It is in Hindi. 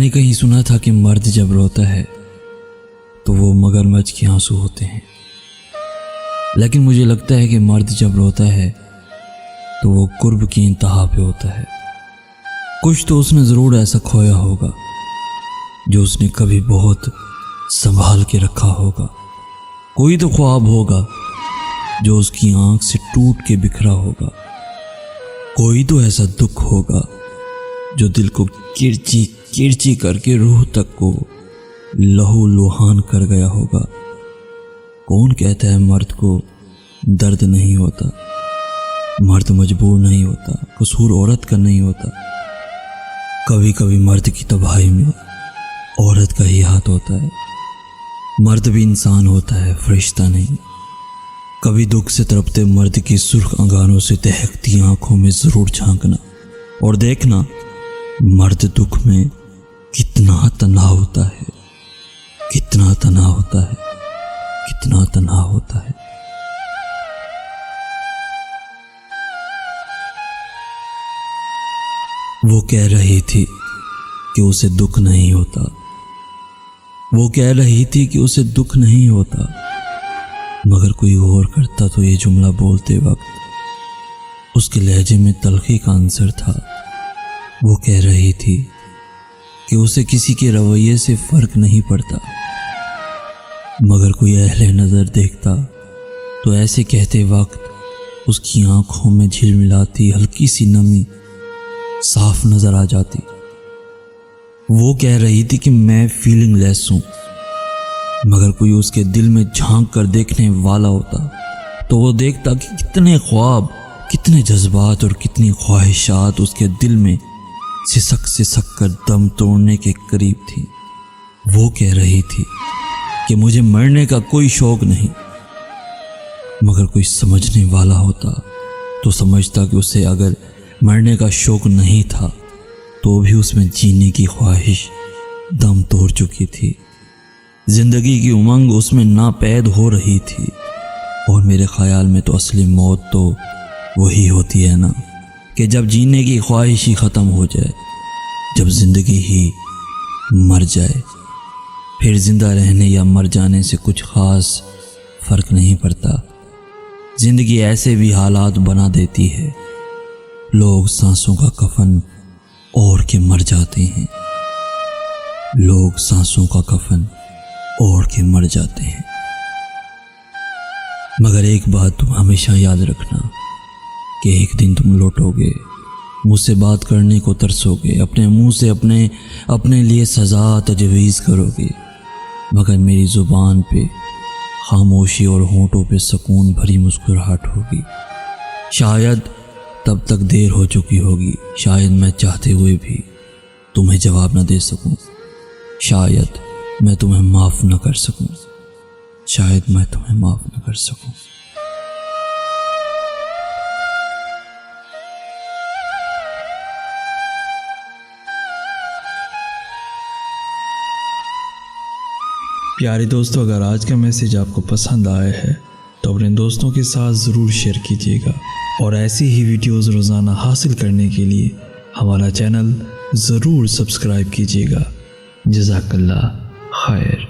मैंने कहीं सुना था कि मर्द जब रोता है तो वो मगरमच्छ के आंसू होते हैं, लेकिन मुझे लगता है कि मर्द जब रोता है तो वो कुर्ब की इंतहा पे होता है। कुछ तो उसने ज़रूर ऐसा खोया होगा जो उसने कभी बहुत संभाल के रखा होगा। कोई तो ख्वाब होगा जो उसकी आंख से टूट के बिखरा होगा। कोई तो ऐसा दुख होगा जो दिल को किरची किरची करके रूह तक को लहू लुहान कर गया होगा। कौन कहता है मर्द को दर्द नहीं होता? मर्द मजबूर नहीं होता, कसूर औरत का नहीं होता। कभी कभी मर्द की तबाही में औरत का ही हाथ होता है। मर्द भी इंसान होता है, फरिश्ता नहीं। कभी दुख से तड़पते मर्द की सुर्ख अंगारों से दहकती आंखों में जरूर झांकना और देखना मर्द दुख में कितना तन्हा होता है, कितना तन्हा होता है, कितना तन्हा होता है। वो कह रही थी कि उसे दुख नहीं होता। वो कह रही थी कि उसे दुख नहीं होता, मगर कोई और करता तो ये जुमला बोलते वक्त उसके लहजे में तलखी का अंसर था। वो कह रही थी कि उसे किसी के रवैये से फर्क नहीं पड़ता, मगर कोई अहले नज़र देखता तो ऐसे कहते वक्त उसकी आंखों में झिलमिलाती हल्की सी नमी साफ नजर आ जाती। वो कह रही थी कि मैं फीलिंग लेस हूं, मगर कोई उसके दिल में झांक कर देखने वाला होता तो वो देखता कि कितने ख्वाब, कितने जज्बात और कितनी ख्वाहिशात उसके दिल में सिसक कर दम तोड़ने के करीब थी। वो कह रही थी कि मुझे मरने का कोई शौक नहीं, मगर कोई समझने वाला होता तो समझता कि उसे अगर मरने का शौक नहीं था तो भी उसमें जीने की ख्वाहिश दम तोड़ चुकी थी। जिंदगी की उमंग उसमें नापैद हो रही थी। और मेरे ख्याल में तो असली मौत तो वही होती है ना, कि जब जीने की ख्वाहिश ही ख़त्म हो जाए, जब ज़िंदगी ही मर जाए। फिर ज़िंदा रहने या मर जाने से कुछ ख़ास फ़र्क नहीं पड़ता। ज़िंदगी ऐसे भी हालात बना देती है, लोग सांसों का कफन ओढ़ के मर जाते हैं। लोग सांसों का कफन ओढ़ के मर जाते हैं। मगर एक बात तुम हमेशा याद रखना कि एक दिन तुम लौटोगे, मुझसे बात करने को तरसोगे, अपने मुंह से अपने लिए सज़ा तजवीज़ करोगे, मगर मेरी ज़ुबान पे खामोशी और होंठों पे सुकून भरी मुस्कुराहट होगी। शायद तब तक देर हो चुकी होगी, शायद मैं चाहते हुए भी तुम्हें जवाब न दे सकूं, शायद मैं तुम्हें माफ़ न कर सकूं, शायद मैं तुम्हें माफ़ न कर सकूं। प्यारे दोस्तों, अगर आज का मैसेज आपको पसंद आया है तो अपने दोस्तों के साथ ज़रूर शेयर कीजिएगा और ऐसी ही वीडियोज़ रोज़ाना हासिल करने के लिए हमारा चैनल ज़रूर सब्सक्राइब कीजिएगा। जज़ाकल्लाह खैर।